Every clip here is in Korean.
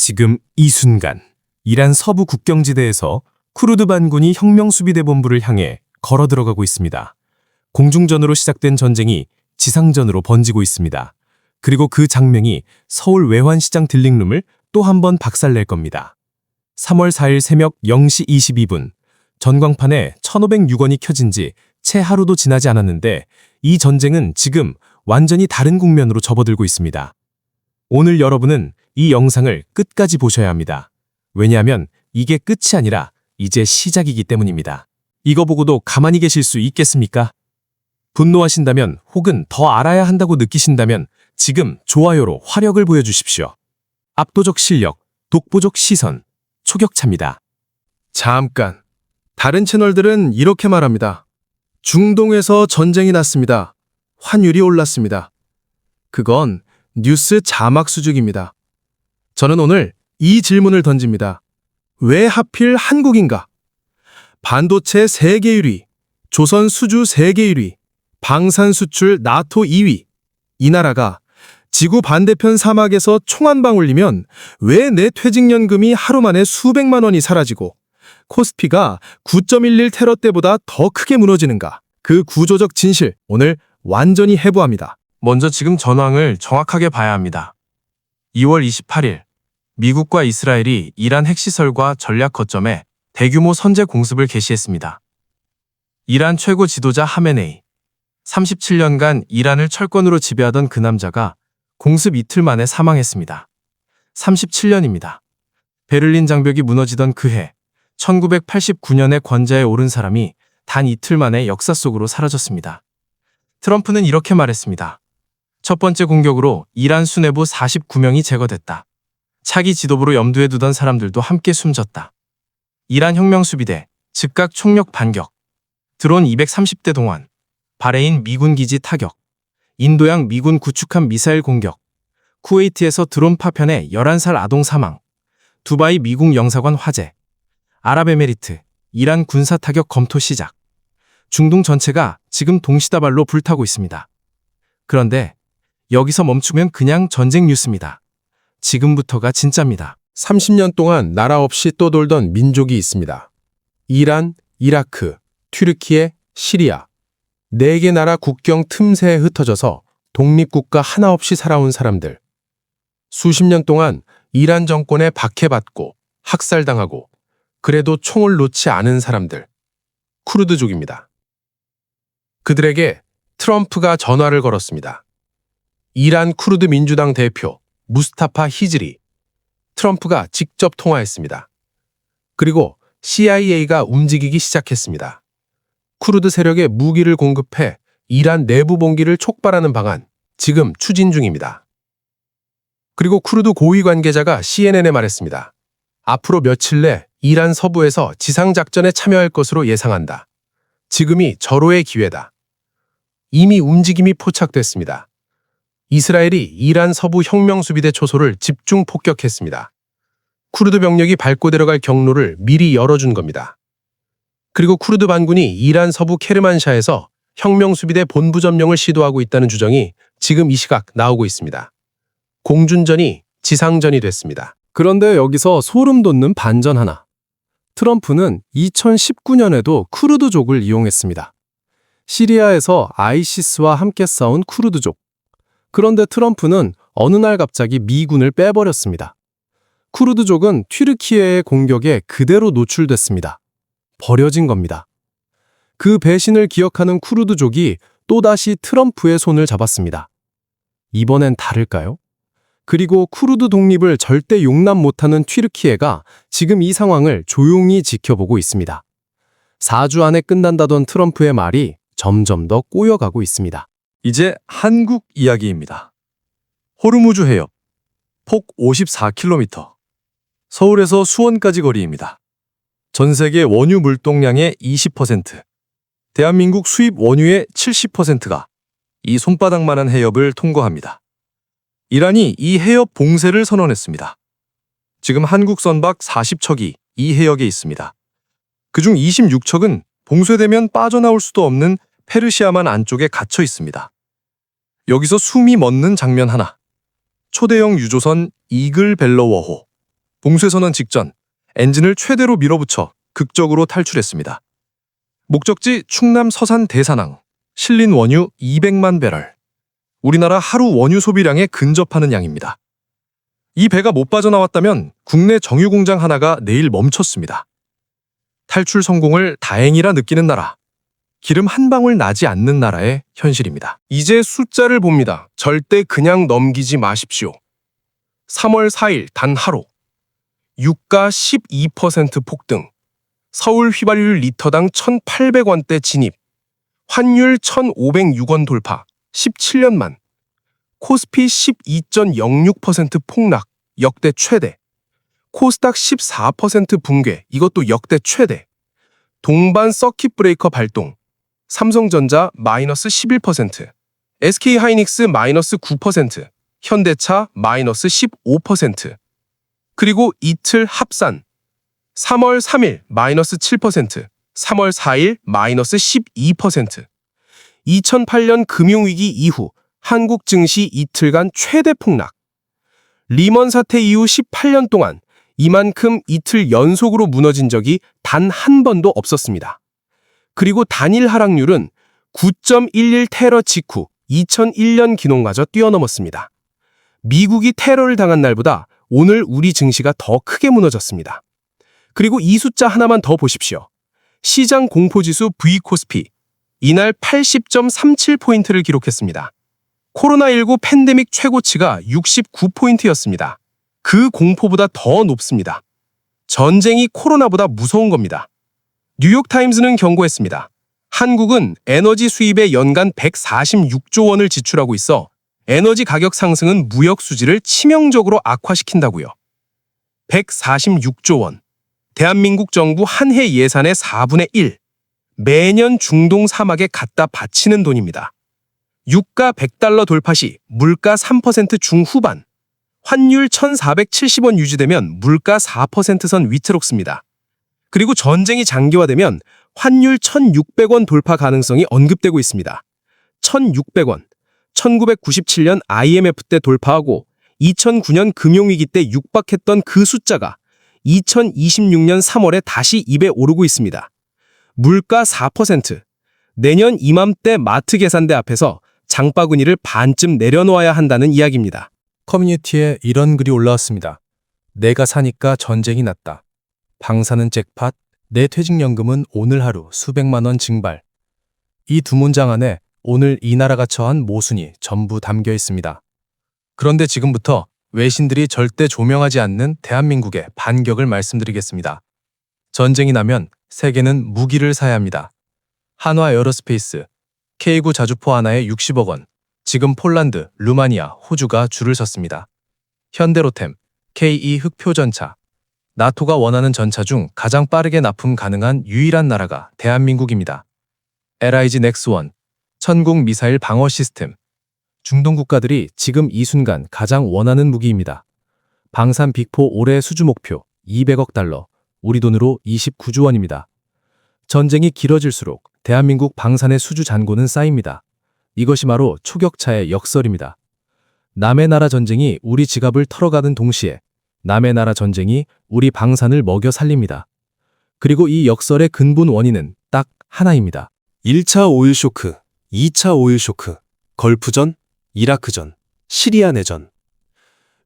지금 이 순간 이란 서부 국경지대에서 쿠르드 반군이 혁명수비대본부를 향해 걸어 들어가고 있습니다. 공중전으로 시작된 전쟁이 지상전으로 번지고 있습니다. 그리고 그 장면이 서울 외환시장 딜링룸을 또 한 번 박살낼 겁니다. 3월 4일 새벽 0시 22분, 전광판에 1,506원이 켜진 지 채 하루도 지나지 않았는데 이 전쟁은 지금 완전히 다른 국면으로 접어들고 있습니다. 오늘 여러분은 이 영상을 끝까지 보셔야 합니다. 왜냐하면 이게 끝이 아니라 이제 시작이기 때문입니다. 이거 보고도 가만히 계실 수 있겠습니까? 분노하신다면 혹은 더 알아야 한다고 느끼신다면 지금 좋아요로 화력을 보여주십시오. 압도적 실력, 독보적 시선, 초격차입니다. 잠깐. 다른 채널들은 이렇게 말합니다. 중동에서 전쟁이 났습니다. 환율이 올랐습니다. 그건 뉴스 자막 수준입니다. 저는 오늘 이 질문을 던집니다. 왜 하필 한국인가? 반도체 세계 1위, 조선 수주 세계 1위, 방산 수출 나토 2위. 이 나라가 지구 반대편 사막에서 총 한 방 울리면 왜 내 퇴직연금이 하루 만에 수백만 원이 사라지고 코스피가 9.11 테러 때보다 더 크게 무너지는가? 그 구조적 진실, 오늘 완전히 해부합니다. 먼저 지금 전황을 정확하게 봐야 합니다. 2월 28일, 미국과 이스라엘이 이란 핵시설과 전략 거점에 대규모 선제 공습을 개시했습니다. 이란 최고 지도자 하메네이, 37년간 이란을 철권으로 지배하던 그 남자가 공습 이틀 만에 사망했습니다. 37년입니다. 베를린 장벽이 무너지던 그 해, 1989년에 권좌에 오른 사람이 단 이틀 만에 역사 속으로 사라졌습니다. 트럼프는 이렇게 말했습니다. 첫 번째 공격으로 이란 수뇌부 49명이 제거됐다. 차기 지도부로 염두에 두던 사람들도 함께 숨졌다. 이란 혁명수비대, 즉각 총력 반격, 드론 230대 동원, 바레인 미군 기지 타격, 인도양 미군 구축함 미사일 공격, 쿠웨이트에서 드론 파편에 11살 아동 사망, 두바이 미국 영사관 화재, 아랍에미리트, 이란 군사 타격 검토 시작. 중동 전체가 지금 동시다발로 불타고 있습니다. 그런데 여기서 멈추면 그냥 전쟁 뉴스입니다. 지금부터가 진짜입니다. 30년 동안 나라 없이 떠돌던 민족이 있습니다. 이란, 이라크, 튀르키예, 시리아. 4개 나라 국경 틈새에 흩어져서 독립국가 하나 없이 살아온 사람들. 수십 년 동안 이란 정권에 박해받고 학살당하고 그래도 총을 놓지 않은 사람들. 쿠르드족입니다. 그들에게 트럼프가 전화를 걸었습니다. 이란 쿠르드 민주당 대표 무스타파 히즈리. 트럼프가 직접 통화했습니다. 그리고 CIA가 움직이기 시작했습니다. 쿠르드 세력에 무기를 공급해 이란 내부 봉기를 촉발하는 방안, 지금 추진 중입니다. 그리고 쿠르드 고위 관계자가 CNN에 말했습니다. 앞으로 며칠 내 이란 서부에서 지상작전에 참여할 것으로 예상한다. 지금이 절호의 기회다. 이미 움직임이 포착됐습니다. 이스라엘이 이란 서부 혁명수비대 초소를 집중 폭격했습니다. 쿠르드 병력이 밟고 들어갈 경로를 미리 열어준 겁니다. 그리고 쿠르드 반군이 이란 서부 케르만샤에서 혁명수비대 본부 점령을 시도하고 있다는 주장이 지금 이 시각 나오고 있습니다. 공준전이 지상전이 됐습니다. 그런데 여기서 소름 돋는 반전 하나. 트럼프는 2019년에도 쿠르드족을 이용했습니다. 시리아에서 아이시스와 함께 싸운 쿠르드족. 그런데 트럼프는 어느 날 갑자기 미군을 빼버렸습니다. 쿠르드족은 튀르키예의 공격에 그대로 노출됐습니다. 버려진 겁니다. 그 배신을 기억하는 쿠르드족이 또다시 트럼프의 손을 잡았습니다. 이번엔 다를까요? 그리고 쿠르드 독립을 절대 용납 못하는 튀르키예가 지금 이 상황을 조용히 지켜보고 있습니다. 4주 안에 끝난다던 트럼프의 말이 점점 더 꼬여가고 있습니다. 이제 한국 이야기입니다. 호르무즈 해협, 폭 54km, 서울에서 수원까지 거리입니다. 전 세계 원유 물동량의 20%, 대한민국 수입 원유의 70%가 이 손바닥만한 해협을 통과합니다. 이란이 이 해협 봉쇄를 선언했습니다. 지금 한국 선박 40척이 이 해역에 있습니다. 그중 26척은 봉쇄되면 빠져나올 수도 없는 페르시아만 안쪽에 갇혀 있습니다. 여기서 숨이 멎는 장면 하나. 초대형 유조선 이글 벨러워호, 봉쇄선언 직전 엔진을 최대로 밀어붙여 극적으로 탈출했습니다. 목적지 충남 서산 대산항, 실린 원유 200만 배럴. 우리나라 하루 원유 소비량에 근접하는 양입니다. 이 배가 못 빠져나왔다면 국내 정유 공장 하나가 내일 멈췄습니다. 탈출 성공을 다행이라 느끼는 나라. 기름 한 방울 나지 않는 나라의 현실입니다. 이제 숫자를 봅니다. 절대 그냥 넘기지 마십시오. 3월 4일 단 하루. 유가 12% 폭등. 서울 휘발유 리터당 1,800원대 진입. 환율 1,506원 돌파. 17년 만. 코스피 12.06% 폭락. 역대 최대. 코스닥 14% 붕괴. 이것도 역대 최대. 동반 서킷 브레이커 발동. 삼성전자 마이너스 11%, SK하이닉스 마이너스 9%, 현대차 마이너스 15%. 그리고 이틀 합산. 3월 3일 마이너스 7%, 3월 4일 마이너스 12%. 2008년 금융위기 이후 한국 증시 이틀간 최대 폭락. 리먼 사태 이후 18년 동안 이만큼 이틀 연속으로 무너진 적이 단 한 번도 없었습니다. 그리고 단일 하락률은 9.11 테러 직후 2001년 기록마저 뛰어넘었습니다. 미국이 테러를 당한 날보다 오늘 우리 증시가 더 크게 무너졌습니다. 그리고 이 숫자 하나만 더 보십시오. 시장 공포지수 V코스피. 이날 80.37포인트를 기록했습니다. 코로나19 팬데믹 최고치가 69포인트였습니다. 그 공포보다 더 높습니다. 전쟁이 코로나보다 무서운 겁니다. 뉴욕타임스는 경고했습니다. 한국은 에너지 수입에 연간 146조 원을 지출하고 있어 에너지 가격 상승은 무역 수지를 치명적으로 악화시킨다고요. 146조 원. 대한민국 정부 한 해 예산의 4분의 1. 매년 중동 사막에 갖다 바치는 돈입니다. 유가 100달러 돌파 시 물가 3% 중후반. 환율 1,470원 유지되면 물가 4%선 위태롭습니다. 그리고 전쟁이 장기화되면 환율 1,600원 돌파 가능성이 언급되고 있습니다. 1,600원. 1997년 IMF 때 돌파하고 2009년 금융위기 때 육박했던 그 숫자가 2026년 3월에 다시 입에 오르고 있습니다. 물가 4%. 내년 이맘때 마트 계산대 앞에서 장바구니를 반쯤 내려놓아야 한다는 이야기입니다. 커뮤니티에 이런 글이 올라왔습니다. 내가 사니까 전쟁이 났다. 방사는 잭팟, 내 퇴직연금은 오늘 하루 수백만 원 증발. 이 두 문장 안에 오늘 이 나라가 처한 모순이 전부 담겨 있습니다. 그런데 지금부터 외신들이 절대 조명하지 않는 대한민국의 반격을 말씀드리겠습니다. 전쟁이 나면 세계는 무기를 사야 합니다. 한화 에어로스페이스, K9 자주포 하나에 60억 원. 지금 폴란드, 루마니아, 호주가 줄을 섰습니다. 현대로템, K2 흑표전차. 나토가 원하는 전차 중 가장 빠르게 납품 가능한 유일한 나라가 대한민국입니다. LIG 넥스원, 천국 미사일 방어 시스템. 중동 국가들이 지금 이 순간 가장 원하는 무기입니다. 방산 빅4 올해 수주 목표 200억 달러, 우리 돈으로 29조 원입니다. 전쟁이 길어질수록 대한민국 방산의 수주 잔고는 쌓입니다. 이것이 바로 초격차의 역설입니다. 남의 나라 전쟁이 우리 지갑을 털어가는 동시에 남의 나라 전쟁이 우리 방산을 먹여 살립니다. 그리고 이 역설의 근본 원인은 딱 하나입니다. 1차 오일 쇼크, 2차 오일 쇼크, 걸프전, 이라크전, 시리아 내전.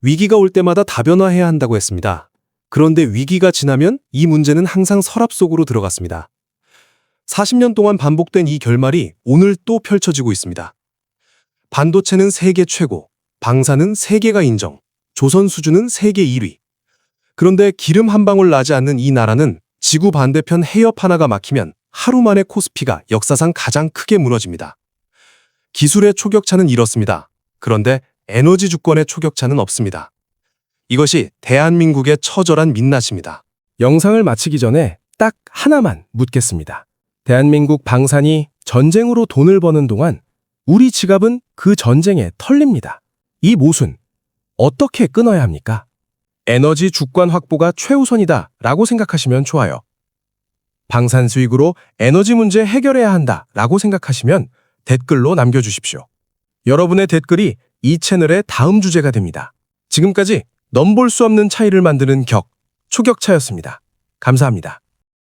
위기가 올 때마다 다변화해야 한다고 했습니다. 그런데 위기가 지나면 이 문제는 항상 서랍 속으로 들어갔습니다. 40년 동안 반복된 이 결말이 오늘 또 펼쳐지고 있습니다. 반도체는 세계 최고, 방사는 세계가 인정, 조선 수주는 세계 1위. 그런데 기름 한 방울 나지 않는 이 나라는 지구 반대편 해협 하나가 막히면 하루 만에 코스피가 역사상 가장 크게 무너집니다. 기술의 초격차는 이렇습니다. 그런데 에너지 주권의 초격차는 없습니다. 이것이 대한민국의 처절한 민낯입니다. 영상을 마치기 전에 딱 하나만 묻겠습니다. 대한민국 방산이 전쟁으로 돈을 버는 동안 우리 지갑은 그 전쟁에 털립니다. 이 모순 어떻게 끊어야 합니까? 에너지 주권 확보가 최우선이다 라고 생각하시면 좋아요. 방산 수익으로 에너지 문제 해결해야 한다 라고 생각하시면 댓글로 남겨주십시오. 여러분의 댓글이 이 채널의 다음 주제가 됩니다. 지금까지 넘볼 수 없는 차이를 만드는 격 추격차였습니다. 감사합니다.